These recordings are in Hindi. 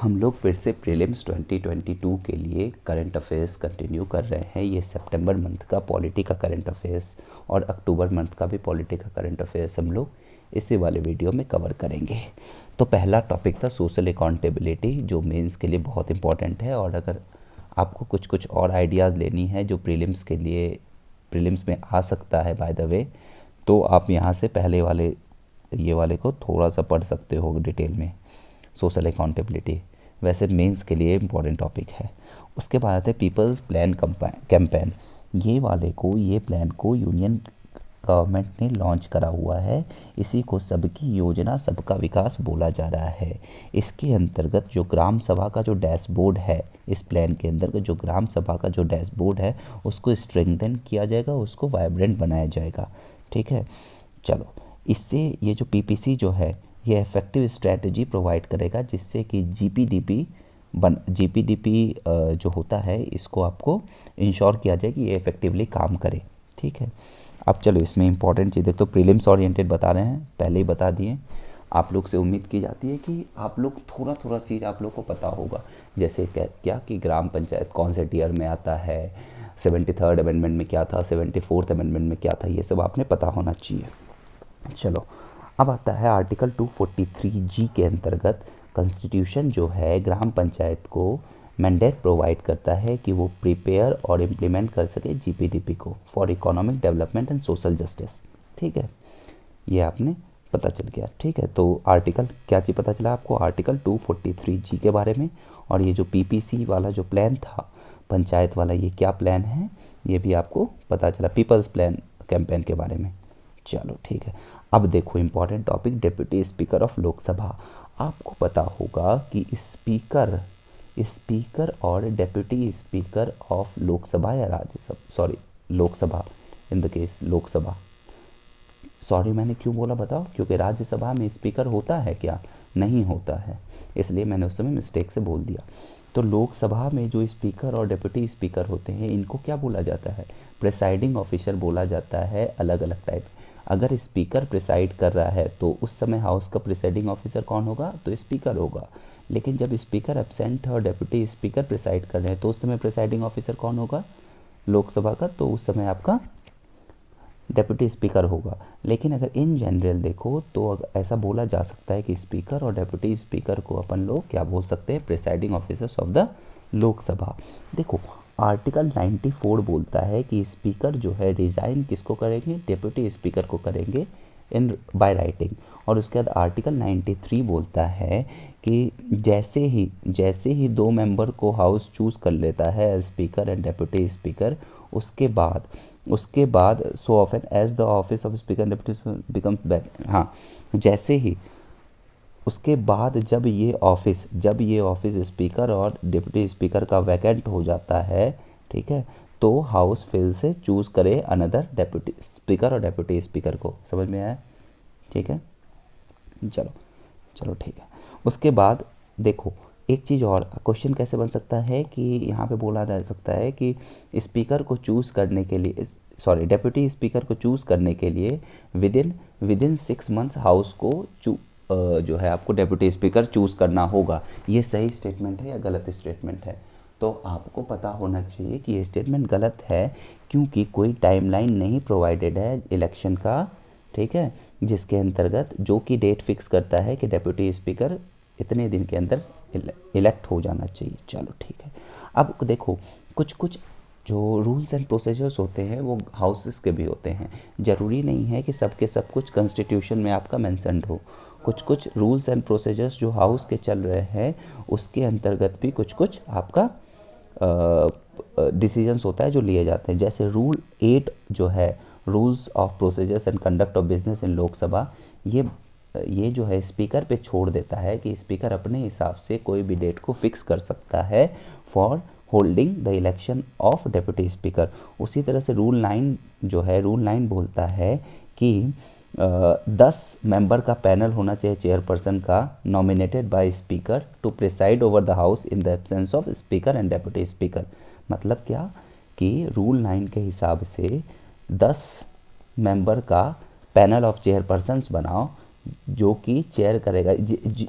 हम लोग फिर से प्रीलिम्स 2022 के लिए करंट अफेयर्स कंटिन्यू कर रहे हैं। ये सितंबर मंथ का पॉलिटी का करंट अफेयर्स और अक्टूबर मंथ का भी पॉलिटी का करंट अफेयर्स हम लोग इसी वाले वीडियो में कवर करेंगे। तो पहला टॉपिक था सोशल अकाउंटेबिलिटी, जो मेंस के लिए बहुत इंपॉर्टेंट है। और अगर आपको कुछ कुछ और आइडियाज़ लेनी है जो प्रीलिम्स के लिए प्रीलिम्स में आ सकता है बाय द वे, तो आप यहाँ से पहले वाले ये वाले को थोड़ा सा पढ़ सकते हो डिटेल में। सोशल अकाउंटेबिलिटी वैसे मेंस के लिए इम्पॉर्टेंट टॉपिक है। उसके बाद आते हैं पीपल्स प्लान कैंपेन। ये प्लान को यूनियन गवर्नमेंट ने लॉन्च करा हुआ है। इसी को सबकी योजना सबका विकास बोला जा रहा है। इसके अंतर्गत जो ग्राम सभा का जो डैशबोर्ड है, इस प्लान के अंतर्गत जो ग्राम सभा का जो डैशबोर्ड है उसको स्ट्रेंथन किया जाएगा, उसको वाइब्रेंट बनाया जाएगा। ठीक है, चलो इससे ये जो पीपीसी जो है ये इफेक्टिव स्ट्रैटेजी प्रोवाइड करेगा, जिससे कि जीपीडीपी जो होता है इसको आपको इंश्योर किया जाए कि ये इफेक्टिवली काम करे। ठीक है, अब चलो इसमें इंपॉर्टेंट चीज़ तो प्रीलिम्स ओरिएंटेड बता रहे हैं, पहले ही बता दिए। आप लोग से उम्मीद की जाती है कि आप लोग थोड़ा थोड़ा चीज़ आप लोग को पता होगा, जैसे क्या कि ग्राम पंचायत कौन से टीयर में आता है, 73rd अमेंडमेंट में क्या था, 74th अमेंडमेंट में क्या था, ये सब आपने पता होना चाहिए। चलो अब आता है आर्टिकल 243G के अंतर्गत कॉन्स्टिट्यूशन जो है ग्राम पंचायत को मैंडेट प्रोवाइड करता है कि वो प्रिपेयर और इम्प्लीमेंट कर सके जीपीडीपी को for economic development and social justice. ठीक है, ये आपने पता चल गया। ठीक है, तो आर्टिकल क्या चीज़ पता चला आपको, आर्टिकल 243G के बारे में। और ये जो पीपीसी वाला जो प्लान था पंचायत वाला, ये क्या प्लान है ये भी आपको पता चला, पीपल्स प्लान कैंपेन के बारे में। चलो ठीक है, अब देखो important topic deputy speaker of Lok Sabha. आपको पता होगा कि स्पीकर और डेप्यूटी स्पीकर ऑफ लोकसभा या Rajya Sabha, Lok Sabha in the case Lok Sabha, मैंने क्यों बोला बताओ, क्योंकि राज्यसभा में स्पीकर होता है क्या, नहीं होता है, इसलिए मैंने उस समय मिस्टेक से बोल दिया। तो लोकसभा में जो स्पीकर और डेप्यूटी स्पीकर होते हैं इनको क्या बोला जाता है, प्रिसाइडिंग ऑफिसर बोला जाता है। अलग अलग टाइप, अगर स्पीकर प्रिसाइड कर रहा है तो उस समय हाउस का प्रिसाइडिंग ऑफिसर कौन होगा, तो स्पीकर होगा। लेकिन जब स्पीकर एब्सेंट है और डेप्यूटी स्पीकर प्रिसाइड कर रहे हैं तो उस समय प्रिसाइडिंग ऑफिसर कौन होगा, लोकसभा का, तो उस समय आपका डेप्यूटी स्पीकर होगा। लेकिन अगर इन जनरल देखो तो ऐसा बोला जा सकता है कि स्पीकर और डेप्यूटी स्पीकर को अपन लोग क्या बोल सकते हैं, presiding officers of the Lok Sabha. देखो आर्टिकल 94 बोलता है कि स्पीकर जो है रिजाइन किसको करेंगे, डेप्यूटी स्पीकर को करेंगे इन बाय राइटिंग। और उसके बाद आर्टिकल 93 बोलता है कि जैसे ही दो मेंबर को हाउस चूज़ कर लेता है स्पीकर एंड डेप्यूटी स्पीकर, उसके बाद so often as the office of speaker deputy becomes back, हाँ जैसे ही उसके बाद जब ये ऑफिस स्पीकर और डिप्टी स्पीकर का वैकेंट हो जाता है, ठीक है, तो हाउस फिर से चूज़ करे अनदर डेप्यूटी स्पीकर और डेप्यूटी स्पीकर को। समझ में आया? ठीक है, चलो ठीक है। उसके बाद देखो एक चीज़ और, क्वेश्चन कैसे बन सकता है कि यहाँ पे बोला जा सकता है कि स्पीकर को चूज़ करने के लिए डेप्यूटी स्पीकर को चूज़ करने के लिए विदिन 6 मंथ्स हाउस को जो है आपको डेप्यूटी स्पीकर चूज़ करना होगा। ये सही स्टेटमेंट है या गलत स्टेटमेंट है? तो आपको पता होना चाहिए कि ये स्टेटमेंट गलत है, क्योंकि कोई टाइमलाइन नहीं प्रोवाइडेड है इलेक्शन का। ठीक है, जिसके अंतर्गत जो कि डेट फिक्स करता है कि डेप्यूटी स्पीकर इतने दिन के अंदर इलेक्ट हो जाना चाहिए। चलो ठीक है, अब देखो कुछ जो रूल्स एंड प्रोसीजर्स होते हैं वो हाउसेस के भी होते हैं। ज़रूरी नहीं है कि सब कुछ कॉन्स्टिट्यूशन में आपका मेंशन्ड हो। कुछ रूल्स एंड प्रोसीजर्स जो हाउस के चल रहे हैं उसके अंतर्गत भी कुछ आपका डिसीजंस होता है जो लिए जाते हैं। जैसे रूल 8 जो है, rules of procedures and conduct of business in Lok Sabha, ये जो है स्पीकर पे छोड़ देता है कि स्पीकर अपने हिसाब से कोई भी डेट को फिक्स कर सकता है for holding the election of deputy speaker. उसी तरह से रूल 9 बोलता है कि 10 मेंबर का पैनल होना चाहिए चेयरपर्सन का, nominated by speaker to preside over the house in the absence of speaker and deputy speaker. मतलब क्या कि रूल 9 के हिसाब से 10 मेंबर का पैनल ऑफ चेयरपर्सन्स बनाओ, जो कि चेयर करेगा,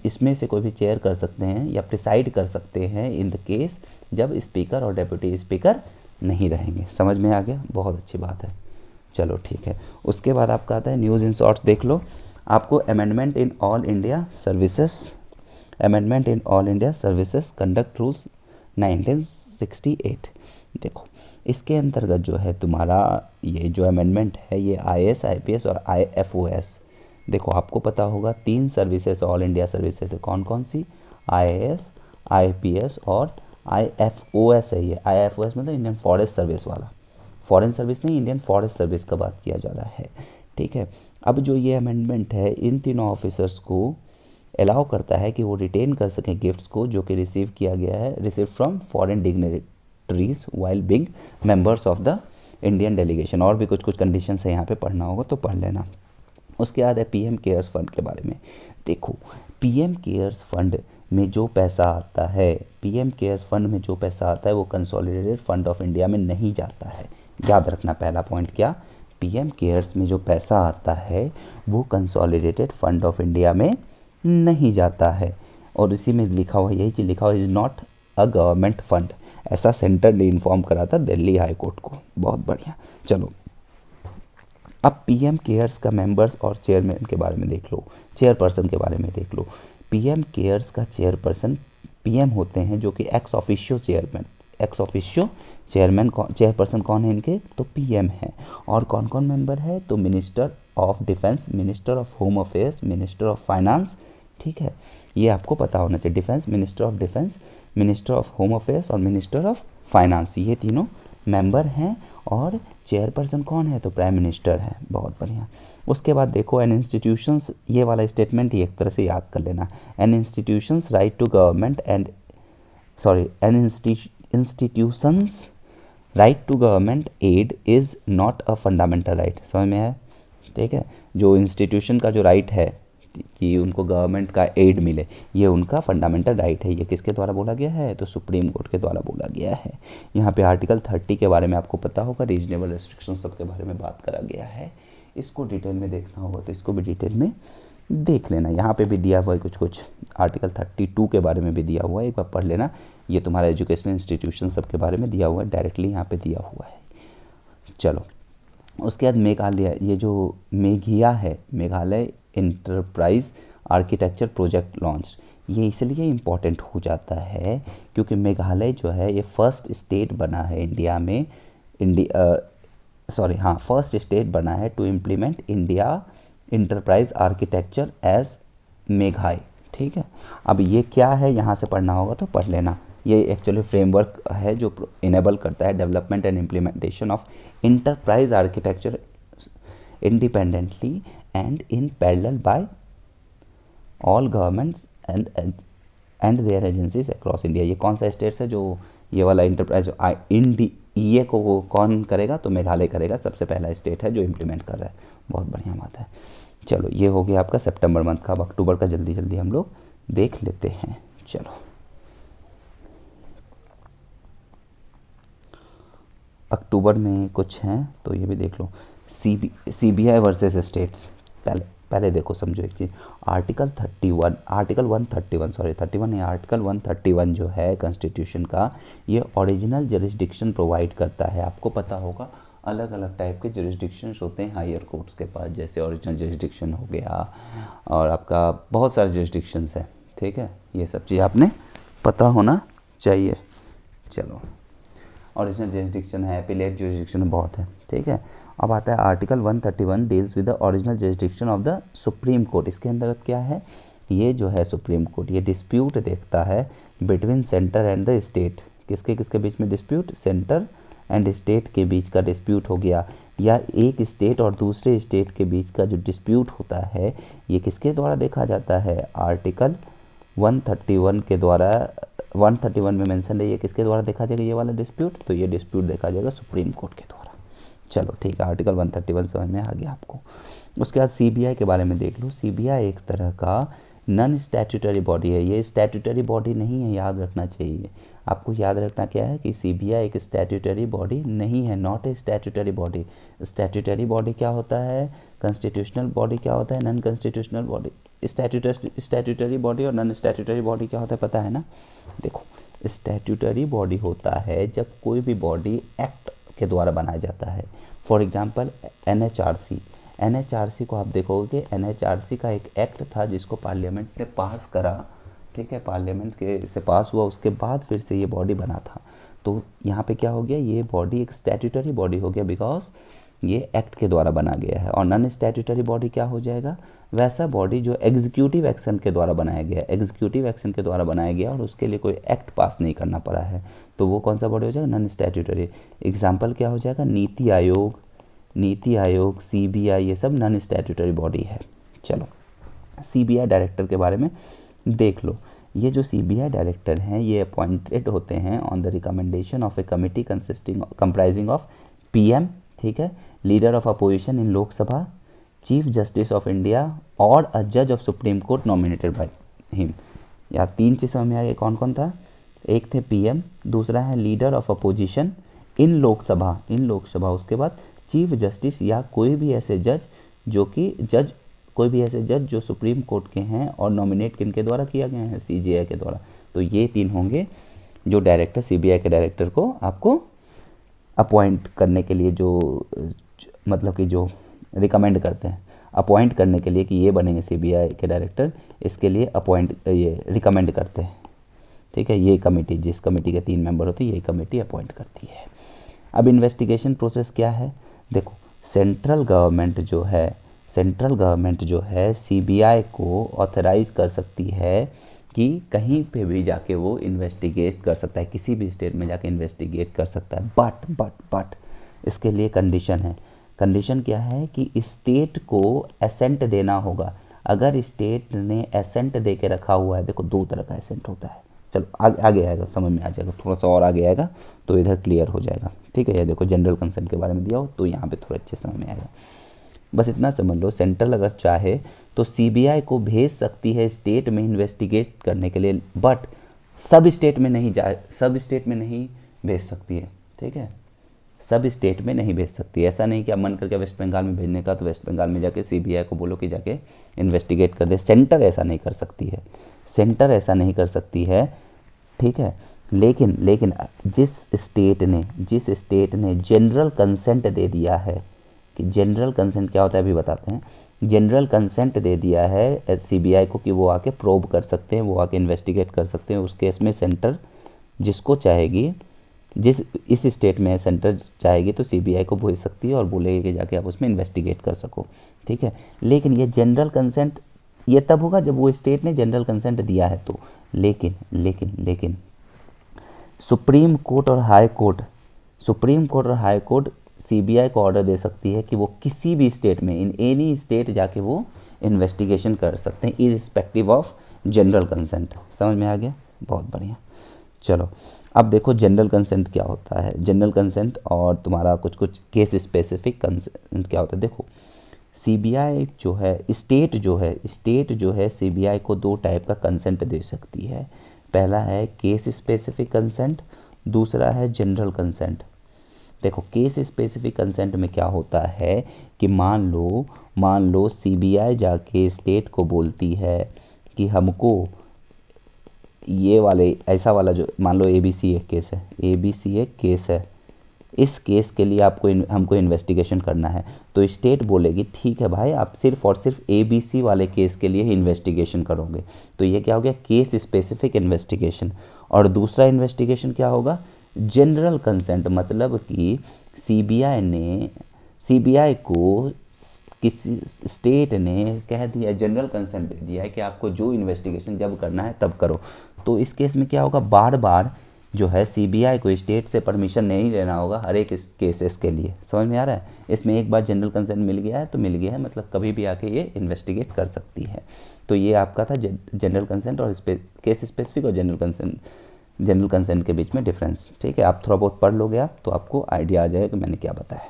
इसमें से कोई भी चेयर कर सकते हैं या प्रिसाइड कर सकते हैं इन द केस जब स्पीकर और डेप्यूटी स्पीकर नहीं रहेंगे। समझ में आ गया? बहुत अच्छी बात है। चलो ठीक है। उसके बाद आपका आता है न्यूज़ इन शॉर्ट्स। देख लो, आपको amendment in all India services, amendment in all India services conduct rules 1968। देखो, इसके अंतर्गत जो है तुम्हारा ये जो अमेंडमेंट है ये IAS IPS और IFOS, देखो आपको पता होगा 3 सर्विसेज ऑल इंडिया सर्विसेज है। कौन कौन सी? IAS IPS और IFOS है। ये IFOS मतलब इंडियन फॉरेस्ट सर्विस वाला, फॉरेन सर्विस नहीं, इंडियन फॉरेस्ट सर्विस का बात किया जा रहा है। ठीक है। अब जो ये अमेंडमेंट है इन तीनों ऑफिसर्स को अलाउ करता है कि वो रिटेन कर सकें गिफ्ट्स को जो कि रिसीव किया गया है, receive from foreign dignitaries while being members of the Indian delegation. और भी कुछ कुछ कंडीशंस है, यहाँ पे पढ़ना होगा तो पढ़ लेना। उसके बाद है PM केयर्स फंड के बारे में। देखो, PM केयर्स फंड में जो पैसा आता है, PM केयर्स फंड में जो पैसा आता है वो कंसोलिडेटेड फंड ऑफ इंडिया में नहीं जाता है। याद रखना पहला पॉइंट क्या, PM केयर्स में जो पैसा आता है वो कंसोलिडेटेड फंड ऑफ इंडिया में नहीं जाता है। और इसी में लिखा हुआ, यही चीज़ लिखा हुआ, is not a government fund. ऐसा सेंटर ने इन्फॉर्म करा था दिल्ली हाई कोर्ट को। बहुत बढ़िया। चलो, अब PM केयर्स का मेंबर्स और चेयरमैन के बारे में देख लो, चेयरपर्सन के बारे में देख लो। PM केयर्स का चेयरपर्सन PM होते हैं, जो कि ex officio chairman, ex officio chairman chairperson कौन है इनके? तो PM है। और कौन कौन मेंबर है? तो minister of defence, minister of home affairs, minister of finance. ठीक है, ये आपको पता होना चाहिए। Defence, minister of defence, minister of home affairs और मिनिस्टर ऑफ फाइनेंस, ये तीनों मेंबर हैं। और चेयरपर्सन कौन है? तो प्राइम मिनिस्टर है। बहुत बढ़िया। उसके बाद देखो, एन इंस्टीट्यूशंस, ये वाला स्टेटमेंट ही एक तरह से याद कर लेना। An institutions right to government and an institutions right to government aid is not a fundamental right. समझ में है? ठीक है, जो इंस्टीट्यूशन का जो राइट है कि उनको गवर्नमेंट का एड मिले, ये उनका फंडामेंटल राइट है। ये किसके द्वारा बोला गया है? तो सुप्रीम कोर्ट के द्वारा बोला गया है। यहाँ पे आर्टिकल 30 के बारे में आपको पता होगा, रीजनेबल रेस्ट्रिक्शन सब के बारे में बात करा गया है। इसको डिटेल में देखना होगा तो इसको भी डिटेल में देख लेना। यहाँ पे भी दिया हुआ है कुछ कुछ, आर्टिकल 32 के बारे में भी दिया हुआ है, एक बार पढ़ लेना। ये तुम्हारा एजुकेशनल इंस्टीट्यूशन सब के बारे में दिया हुआ है, डायरेक्टली यहाँ पे दिया हुआ है। चलो, उसके बाद मेघालय, ये जो मेघिया है, Meghalaya enterprise architecture project launch, ये इसलिए इम्पॉर्टेंट हो जाता है क्योंकि मेघालय जो है ये फर्स्ट स्टेट बना है इंडिया में, फर्स्ट स्टेट बना है to implement India enterprise architecture as Meghalaya. ठीक है, अब ये क्या है यहाँ से पढ़ना होगा तो पढ़ लेना। ये एक्चुअली फ्रेमवर्क है जो इनेबल करता है development and implementation of enterprise architecture independently and in parallel by all governments and their agencies across India. ये कौन सा स्टेट्स है जो ये वाला इंटरप्राइज ये को कौन करेगा? तो मेघालय करेगा, सबसे पहला स्टेट है जो इम्प्लीमेंट कर रहा है। बहुत बढ़िया बात है। चलो, ये हो गया आपका सितंबर मंथ का। अब अक्टूबर का जल्दी जल्दी हम लोग देख लेते हैं। चलो, अक्टूबर में कुछ हैं तो ये भी देख लो। CBI versus states. पहले देखो, समझो एक चीज़। आर्टिकल 131 जो है कॉन्स्टिट्यूशन का, ये ओरिजिनल जुरिस्डिक्शन प्रोवाइड करता है। आपको पता होगा अलग अलग टाइप के जुरिस्डिक्शंस होते हैं हायर कोर्ट्स के पास, जैसे ओरिजिनल जुरिस्डिक्शन हो गया और आपका बहुत सारे जुरिस्डिक्शंस है। ठीक है, ये सब चीज़ आपने पता होना चाहिए। चलो, ओरिजिनल जुरिस्डिक्शन है, एपिलेट जुरिस्डिक्शन बहुत है। ठीक है, अब आता है article 131 deals with the original jurisdiction of the supreme court. इसके अंतर्गत क्या है? ये जो है सुप्रीम कोर्ट, ये डिस्प्यूट देखता है between centre and the state. किसके किसके बीच में डिस्प्यूट? सेंटर एंड स्टेट के बीच का डिस्प्यूट हो गया, या एक स्टेट और दूसरे स्टेट के बीच का जो डिस्प्यूट होता है ये किसके द्वारा देखा जाता है? आर्टिकल 131 के द्वारा। 131 में मेंशन है, ये किसके द्वारा देखा जाएगा ये वाला डिस्प्यूट? तो ये डिस्प्यूट देखा जाएगा सुप्रीम कोर्ट के द्वारा। चलो ठीक है, आर्टिकल 131 समझ में आ गया आपको। उसके बाद CBI के बारे में देख लो। CBI एक तरह का नॉन स्टैट्यूटरी बॉडी है, ये स्टैट्यूटरी बॉडी नहीं है, याद रखना चाहिए आपको। याद रखना क्या है कि सीबीआई एक स्टैट्यूटरी बॉडी नहीं है, not a statutory body. Statutory body क्या होता है, कॉन्स्टिट्यूशनल बॉडी क्या होता है, non constitutional body. Statutory body और नॉन स्टैट्यूटरी बॉडी क्या होता है पता है ना। देखो, स्टैट्यूटरी बॉडी होता है जब कोई भी बॉडी एक्ट के द्वारा बनाया जाता है। फॉर एग्जांपल एनएचआरसी, एनएचआरसी को आप देखोगे, एनएचआरसी का एक एक्ट था जिसको पार्लियामेंट ने पास करा, ठीक है, पार्लियामेंट के से पास हुआ, उसके बाद फिर से ये बॉडी बना था। तो यहाँ पे क्या हो गया, ये बॉडी एक स्टैट्यूटरी बॉडी हो गया बिकॉज ये एक्ट के द्वारा बना गया है। और नॉन स्टैट्यूटरी बॉडी क्या हो जाएगा, वैसा बॉडी जो एग्जीक्यूटिव एक्शन के द्वारा बनाया गया, एग्जीक्यूटिव एक्शन के द्वारा बनाया गया और उसके लिए कोई एक्ट पास नहीं करना पड़ा है, तो वो कौन सा बॉडी हो जाएगा, नॉन स्टैट्यूटरी। एग्जाम्पल क्या हो जाएगा, नीति आयोग, नीति आयोग, सीबीआई, ये सब नॉन स्टैट्यूटरी बॉडी है। चलो सीबीआई डायरेक्टर के बारे में देख लो। ये जो सीबीआई डायरेक्टर हैं ये अपॉइंटेड होते हैं on the recommendation of A committee comprising of PM, ठीक है, leader of opposition in Lok Sabha, chief justice of India और अ जज of supreme court nominated by him. यहाँ 3 चीज़ समझ में आ गई, कौन कौन था, एक थे पीएम, दूसरा है leader of opposition in Lok Sabha, in Lok Sabha, उसके बाद चीफ जस्टिस या कोई भी ऐसे जज जो कि जज, कोई भी ऐसे जज जो सुप्रीम कोर्ट के हैं और नॉमिनेट किनके द्वारा किया गया है, सीजीआई के द्वारा। तो ये 3 होंगे जो डायरेक्टर, सीबीआई के डायरेक्टर को आपको अपॉइंट करने के लिए जो मतलब कि जो रिकमेंड करते हैं, अपॉइंट करने के लिए कि ये बनेंगे सीबीआई के डायरेक्टर, इसके लिए अपॉइंट ये रिकमेंड करते हैं, ठीक है। ये कमेटी, जिस कमेटी के 3 मेंबर होते हैं, ये कमेटी अपॉइंट करती है। अब इन्वेस्टिगेशन प्रोसेस क्या है, देखो सेंट्रल गवर्नमेंट जो है सीबीआई को ऑथराइज कर सकती है कि कहीं पे भी जाके वो इन्वेस्टिगेट कर सकता है, किसी भी स्टेट में जाके इन्वेस्टिगेट कर सकता है। बट इसके लिए कंडीशन है। कंडीशन क्या है कि स्टेट को एसेंट देना होगा। अगर स्टेट ने एसेंट दे के रखा हुआ है, देखो 2 तरह का एसेंट होता है, चलो आगे आएगा, समझ में आ जाएगा, थोड़ा सा और आगे आएगा तो इधर क्लियर हो जाएगा, ठीक है। ये देखो जनरल कंसेंट के बारे में दिया हो तो यहाँ पे थोड़ा अच्छे समझ में आएगा। बस इतना समझ लो, सेंट्रल अगर चाहे तो सीबीआई को भेज सकती है स्टेट में इन्वेस्टिगेट करने के लिए, बट सब स्टेट में नहीं भेज सकती है, ठीक है, सब स्टेट में नहीं भेज सकती। ऐसा नहीं कि आप मन करके वेस्ट बंगाल में भेजने का, तो वेस्ट बंगाल में जाके सीबीआई को बोलो कि जाके इन्वेस्टिगेट कर दे। सेंटर ऐसा नहीं कर सकती है, सेंटर ऐसा नहीं कर सकती है, ठीक है। लेकिन जिस स्टेट ने जनरल कंसेंट दे दिया है, कि जनरल कंसेंट क्या होता है अभी बताते हैं, जनरल कंसेंट दे दिया है सीबीआई को कि वो आके प्रोब कर सकते हैं, वो आके इन्वेस्टिगेट कर सकते हैं, उस केस में सेंटर जिसको चाहेगी, जिस इस स्टेट में सेंटर चाहेगी तो सीबीआई को भेज सकती है और बोलेगी कि जाके आप उसमें इन्वेस्टिगेट कर सको, ठीक है। लेकिन ये जनरल कंसेंट ये तब होगा जब वो स्टेट ने जनरल कंसेंट दिया है तो। लेकिन सुप्रीम कोर्ट और हाई कोर्ट सीबीआई को ऑर्डर दे सकती है कि वो किसी भी स्टेट में, इन एनी स्टेट जाके वो इन्वेस्टिगेशन कर सकते हैं इररिस्पेक्टिव ऑफ जनरल कंसेंट। समझ में आ गया, बहुत बढ़िया। चलो अब देखो जनरल कंसेंट क्या होता है, जनरल कंसेंट और तुम्हारा कुछ केस स्पेसिफिक कंसेंट क्या होता है। देखो सीबीआई जो है, स्टेट जो है सीबीआई को 2 टाइप का कंसेंट दे सकती है। पहला है केस स्पेसिफिक कंसेंट, दूसरा है जनरल कंसेंट। देखो केस स्पेसिफिक कंसेंट में क्या होता है कि मान लो सीबीआई जाके स्टेट को बोलती है कि हमको ये वाले ऐसा वाला जो मान लो एबीसी एक केस है, इस केस के लिए हमको इन्वेस्टिगेशन करना है, तो स्टेट बोलेगी ठीक है भाई, आप सिर्फ और सिर्फ एबीसी वाले केस के लिए इन्वेस्टिगेशन करोगे। तो ये क्या हो गया, केस स्पेसिफिक इन्वेस्टिगेशन। और दूसरा इन्वेस्टिगेशन क्या होगा, जनरल कंसेंट, मतलब कि सीबीआई को किसी स्टेट ने कह दिया, जनरल कंसेंट दे दिया है कि आपको जो इन्वेस्टिगेशन जब करना है तब करो। तो इस केस में क्या होगा, बार बार जो है सीबीआई को स्टेट से परमिशन नहीं लेना होगा हर एक केसेस के लिए। समझ में आ रहा है, इसमें एक बार जनरल कंसेंट मिल गया है तो मिल गया है, मतलब कभी भी आके ये इन्वेस्टिगेट कर सकती है। तो ये आपका था जनरल कंसेंट और केस स्पेसिफिक और जनरल कंसेंट के बीच में डिफरेंस, ठीक है। आप थोड़ा बहुत पढ़ लोगे आप तो आपको आइडिया आ जाएगा कि मैंने क्या बताया।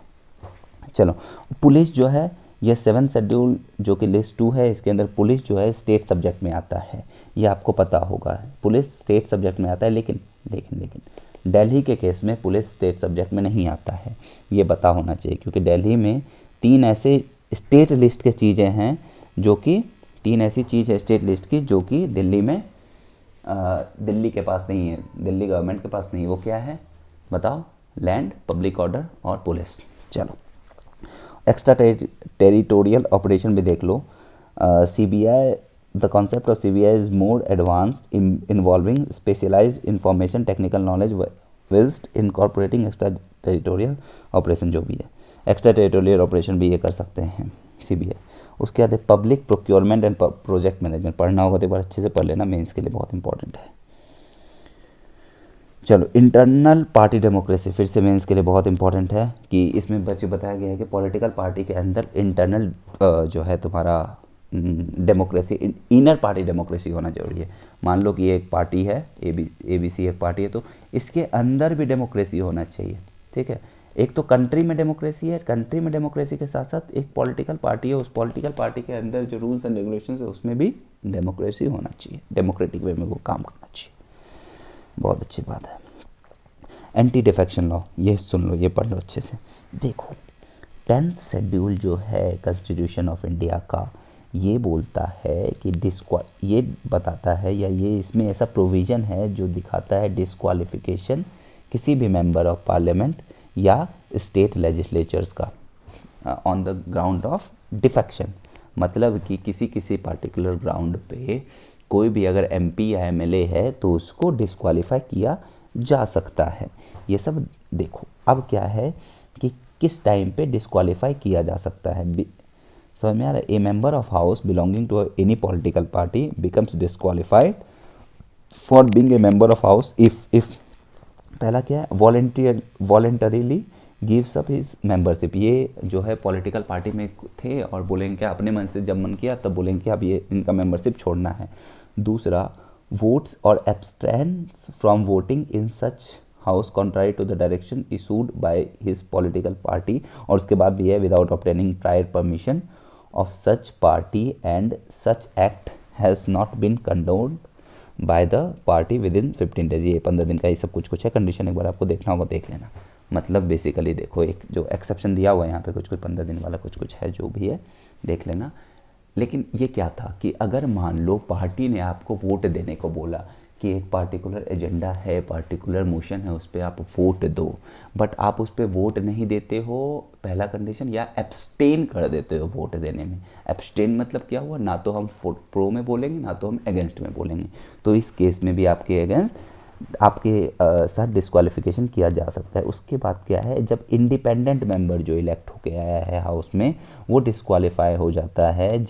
चलो पुलिस जो है ये 7 शेड्यूल जो कि लिस्ट 2 है, इसके अंदर पुलिस जो है स्टेट सब्जेक्ट में आता है, ये आपको पता होगा। पुलिस स्टेट सब्जेक्ट में आता है, लेकिन लेकिन लेकिन दिल्ली के केस में पुलिस स्टेट सब्जेक्ट में नहीं आता है, ये पता होना चाहिए। क्योंकि दिल्ली में 3 ऐसे स्टेट लिस्ट के चीज़ें हैं जो कि 3 ऐसी चीज़ है स्टेट लिस्ट की जो कि दिल्ली में दिल्ली के पास नहीं है, दिल्ली गवर्नमेंट के पास नहीं है। वो क्या है बताओ? लैंड, पब्लिक ऑर्डर और पुलिस। चलो एक्स्ट्रा टेरिटोरियल ऑपरेशन भी देख लो। CBI, the concept of CBI is more advanced involving specialized information technical knowledge with incorporating extra territorial operation. जो भी है एक्स्ट्रा टेरिटोरियल ऑपरेशन भी ये कर सकते हैं CBI। उसके बाद public procurement and project management, पढ़ना होगा तो एक बार अच्छे से पढ़ लेना, मेंस के लिए बहुत इंपॉर्टेंट है। चलो इंटरनल पार्टी डेमोक्रेसी, फिर से मेंस के लिए बहुत इंपॉर्टेंट है कि इसमें बच्चे बताया गया है कि पॉलिटिकल पार्टी के अंदर इंटरनल जो है तुम्हारा डेमोक्रेसी, इनर पार्टी डेमोक्रेसी होना जरूरी है। मान लो कि ये एक पार्टी है, ABC एक पार्टी है, तो इसके अंदर भी डेमोक्रेसी होना चाहिए। ठीक है, एक तो कंट्री में डेमोक्रेसी है, कंट्री में डेमोक्रेसी के साथ साथ एक पॉलिटिकल पार्टी है, उस पॉलिटिकल पार्टी के अंदर जो रूल्स एंड रेगुलेशंस है उसमें भी डेमोक्रेसी होना चाहिए, डेमोक्रेटिक वे में वो काम करना चाहिए। बहुत अच्छी बात है। एंटी डिफेक्शन लॉ, ये सुन लो, ये पढ़ लो अच्छे से। देखो 10th शेड्यूल जो है कॉन्स्टिट्यूशन ऑफ इंडिया का, ये बोलता है कि ये बताता है या ये इसमें ऐसा प्रोविज़न है जो दिखाता है डिस्क्वालिफिकेशन किसी भी मेंबर ऑफ पार्लियामेंट या स्टेट लेजिस्लेचर्स का on the ground of defection. मतलब कि किसी पार्टिकुलर ग्राउंड पे कोई भी अगर MP या MLA है तो उसको डिस्क्वालीफाई किया जा सकता है। ये सब देखो। अब क्या है कि किस टाइम पे डिस्क्वालीफाई किया जा सकता है, समझ में आ रहा है? A member of house belonging to any political party becomes disqualified for being a member of house if पहला क्या है, voluntarily gives up his membership. ये जो है पॉलिटिकल पार्टी में थे और बोलेंगे क्या, अपने मन से जब मन किया तब बोलेंगे कि अब ये इनका मेंबरशिप छोड़ना है। दूसरा, votes or abstains from voting in such house contrary to the direction issued by his political party. और उसके बाद भी है without obtaining prior permission of such party and such act has not been condoned by the party within 15 days. ये 15 दिन का ये सब कुछ है कंडीशन, एक बार आपको देखना होगा, देख लेना। मतलब बेसिकली देखो, एक जो एक्सेप्शन दिया हुआ है यहाँ पे कुछ 15 दिन वाला कुछ है, जो भी है देख लेना। लेकिन ये क्या था कि अगर मान लो पार्टी ने आपको वोट देने को बोला कि एक पार्टिकुलर एजेंडा है, पार्टिकुलर मोशन है, उस पर आप वोट दो, बट आप उस पर वोट नहीं देते हो, पहला कंडीशन, या एब्सटेन कर देते हो वोट देने में। एब्सटेन मतलब क्या हुआ, ना तो हम प्रो में बोलेंगे ना तो हम अगेंस्ट में बोलेंगे, तो इस केस में भी आपके अगेंस्ट आपके साथ डिस्क्वालिफिकेशन किया जा सकता है। उसके बाद क्या है, जब इंडिपेंडेंट मेंबर जो इलेक्ट होके आया है हाउस में, वो डिस्क्वालीफाई हो जाता है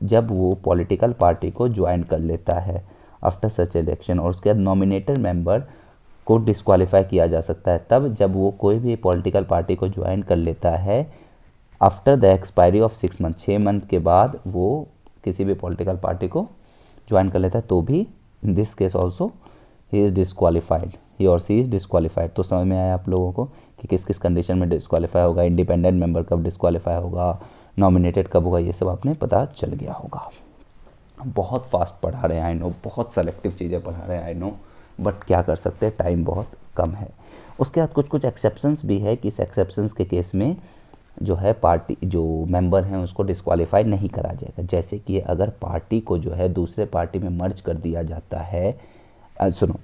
जब वो पॉलिटिकल पार्टी को ज्वाइन कर लेता है आफ्टर सच इलेक्शन। और उसके बाद नॉमिनेटेड मेंबर को डिस्क्वालीफाई किया जा सकता है तब जब वो कोई भी पॉलिटिकल पार्टी को ज्वाइन कर लेता है after the expiry of 6 month, 6 month के बाद वो किसी भी पॉलिटिकल पार्टी को ज्वाइन कर लेता है, तो भी in this case also he is disqualified, he or she is disqualified. तो समझ में आया आप लोगों को कि किस किस कंडीशन में डिस्क्वालीफाई होगा, इंडिपेंडेंट मेंबर कब डिस्क्वालीफाई होगा, नॉमिनेटेड कब होगा, ये सब आपने पता चल गया होगा। बहुत फास्ट पढ़ा रहे हैं आई नो, बहुत सेलेक्टिव चीज़ें पढ़ा रहे हैं आई नो, बट क्या कर सकते हैं, टाइम बहुत कम है। उसके बाद कुछ एक्सेप्शंस भी है कि इस एक्सेप्शंस के केस में जो है पार्टी जो मेंबर हैं उसको डिस्क्वालीफाई नहीं करा जाएगा। जैसे कि अगर पार्टी को जो है दूसरे पार्टी में मर्ज कर दिया जाता है, सुनो,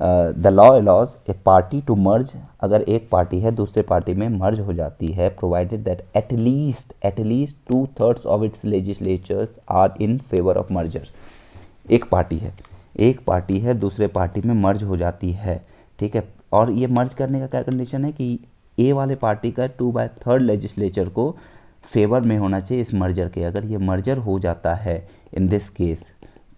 the law allows a party to merge, अगर एक पार्टी है दूसरे पार्टी में मर्ज हो जाती है, provided that at least 2/3 of its legislatures are in favour of mergers. एक पार्टी है दूसरे पार्टी में मर्ज हो जाती है, ठीक है, और ये मर्ज करने का क्या कंडीशन है कि ए वाले पार्टी का 2/3 लेजिस्लेचर को फेवर में होना चाहिए इस मर्जर के। अगर ये मर्जर हो जाता है इन दिस केस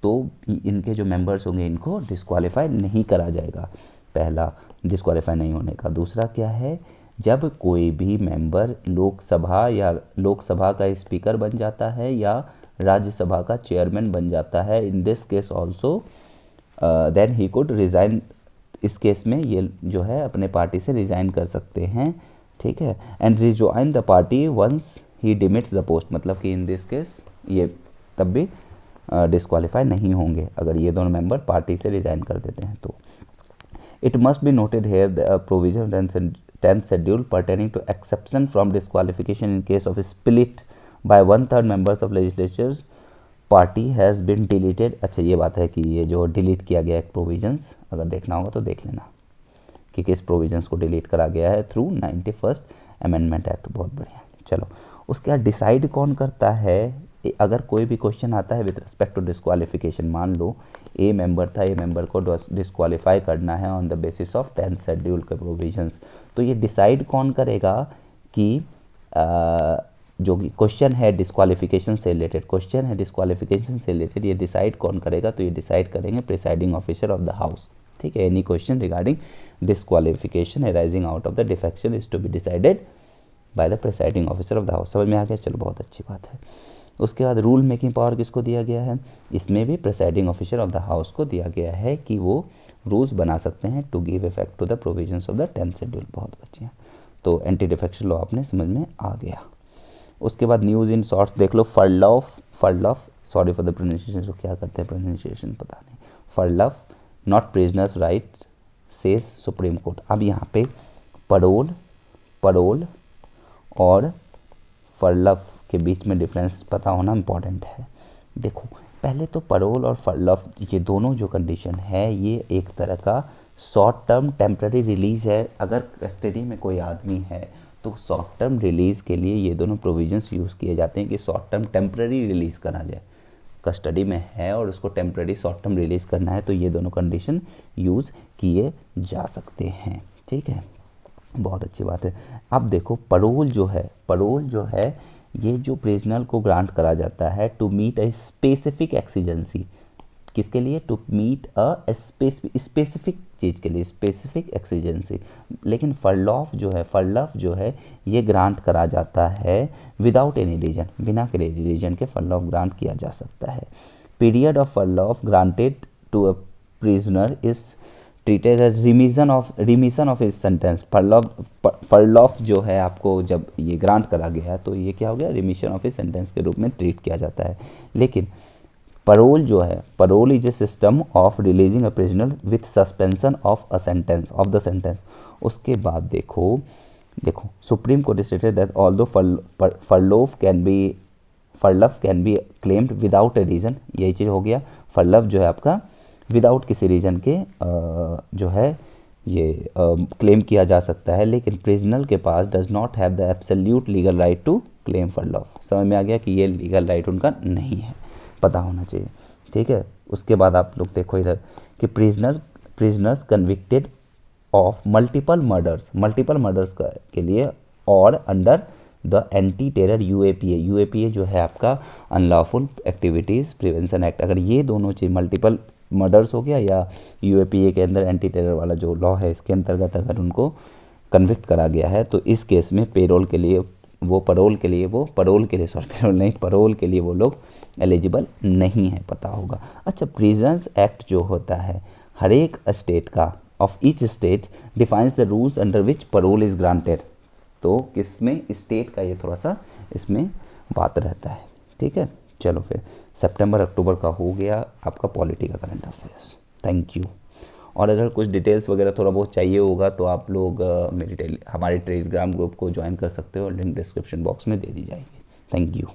तो इनके जो मेंबर्स होंगे इनको डिस्क्वालीफाई नहीं करा जाएगा, पहला डिस्क्वालीफाई नहीं होने का। दूसरा क्या है, जब कोई भी मेंबर लोकसभा का स्पीकर बन जाता है या राज्यसभा का चेयरमैन बन जाता है, in this case also then he could resign, इस केस में ये जो है अपने पार्टी से रिज़ाइन कर सकते हैं, ठीक है, and rejoin the party once he demits the post, मतलब कि इन दिस केस ये तब भी डिस्क्वालीफाई नहीं होंगे अगर ये दोनों मेंबर पार्टी से रिजाइन कर देते हैं तो। It must be noted here the provision 10th schedule pertaining to exception from disqualification in case of split by 1/3 members of legislatures party has been deleted। अच्छा ये बात है कि ये जो डिलीट किया गया है प्रोविजंस, अगर देखना होगा तो देख लेना कि किस प्रोविजंस को डिलीट करा गया है थ्रू 91st अमेंडमेंट एक्ट। बहुत बढ़िया। चलो उसके बाद डिसाइड कौन करता है, अगर कोई भी क्वेश्चन आता है विद रिस्पेक्ट टू डिस्क्वालिफिकेशन, मान लो ए मेंबर था, ए मेंबर को डिस्क्वालीफाई करना है on the basis of 10th schedule के प्रोविजंस, तो ये डिसाइड कौन करेगा कि जो क्वेश्चन है डिस्क्वालिफिकेशन से रिलेटेड, क्वेश्चन है डिस्क्वालिफिकेशन से रिलेटेड, ये डिसाइड कौन करेगा, तो ये डिसाइड करेंगे presiding officer of the house. ठीक है, any question regarding disqualification arising out of the defection is to be decided by the presiding officer of the house. समझ में आ गया? चलो बहुत अच्छी बात है। उसके बाद रूल मेकिंग पावर किसको दिया गया है, इसमें भी presiding officer of the house को दिया गया है कि वो रूल्स बना सकते हैं to give effect to the provisions of the 10th schedule. बहुत बढ़िया, तो एंटी डिफेक्शन लॉ अपने समझ में आ गया। उसके बाद न्यूज़ इन शॉर्ट्स देख लो। Furlough sorry for the pronunciation, जो क्या करते हैं प्रोनाउंसिएशन पता नहीं, furlough not prisoners right says Supreme Court. अब यहाँ पे परोल और फरलॉफ के बीच में डिफरेंस पता होना इम्पॉर्टेंट है। देखो पहले तो परोल और फरलॉफ ये दोनों जो कंडीशन है ये एक तरह का शॉर्ट टर्म टेम्पररी रिलीज है। अगर कस्टडी में कोई आदमी है तो शॉर्ट टर्म रिलीज़ के लिए ये दोनों प्रोविजंस यूज़ किए जाते हैं कि शॉर्ट टर्म टेम्पररी रिलीज़ करा जाए। कस्टडी में है और उसको टेम्पररी शॉर्ट टर्म रिलीज़ करना है तो ये दोनों कंडीशन यूज़ किए जा सकते हैं। ठीक है, बहुत अच्छी बात है। अब देखो परोल जो है ये जो प्रिजनर को ग्रांट करा जाता है to meet a specific exigency, किसके लिए, टू मीट अ स्पेसिफिक चीज़ के लिए, स्पेसिफिक एक्सीजेंसी। लेकिन फरलॉफ जो है ये ग्रांट करा जाता है विदाउट एनी रीजन, बिना के रीजन के फरलॉफ ग्रांट किया जा सकता है। Period of furlough granted to a prisoner is treated as remission of his sentence. Furlough जो है आपको जब ये ग्रांट करा गया तो ये क्या हो गया, रिमिशन ऑफ हिज सेंटेंस के रूप में ट्रीट किया जाता है। लेकिन परोल जो है, parole is a system of releasing a prisoner with suspension of a sentence of the sentence. उसके बाद देखो Supreme Court stated that although furlough can be claimed without a reason. यही चीज़ हो गया, फरलॉफ जो है आपका विदाउट किसी रीजन के जो है ये क्लेम किया जा सकता है। लेकिन प्रिजनर के पास does not have the absolute legal right to claim furlough. समझ में आ गया कि ये लीगल राइट उनका नहीं है, पता होना चाहिए। ठीक है, उसके बाद आप लोग देखो इधर कि prisoners convicted of multiple murders के लिए और under the anti terror UAPA जो है आपका अनलॉफुल एक्टिविटीज़ प्रिवेंशन एक्ट, अगर ये दोनों चीज़ मल्टीपल मर्डर्स हो गया या यूएपीए के अंदर एंटी टेरर वाला जो लॉ है इसके अंतर्गत अगर उनको कन्विक्ट करा गया है तो इस केस में परोल के लिए वो लोग एलिजिबल नहीं है, पता होगा। अच्छा, प्रिजनर्स एक्ट जो होता है हर एक स्टेट का of each state defines the rules under which parole is granted. तो किसमें, स्टेट का ये थोड़ा सा इसमें बात रहता है। ठीक है, चलो फिर सितंबर अक्टूबर का हो गया आपका पॉलिटी का करंट अफेयर्स। Thank you. और अगर कुछ डिटेल्स वगैरह थोड़ा बहुत चाहिए होगा तो आप लोग हमारे टेलीग्राम ग्रुप को ज्वाइन कर सकते हो, लिंक डिस्क्रिप्शन बॉक्स में दे दी जाएगी। Thank you.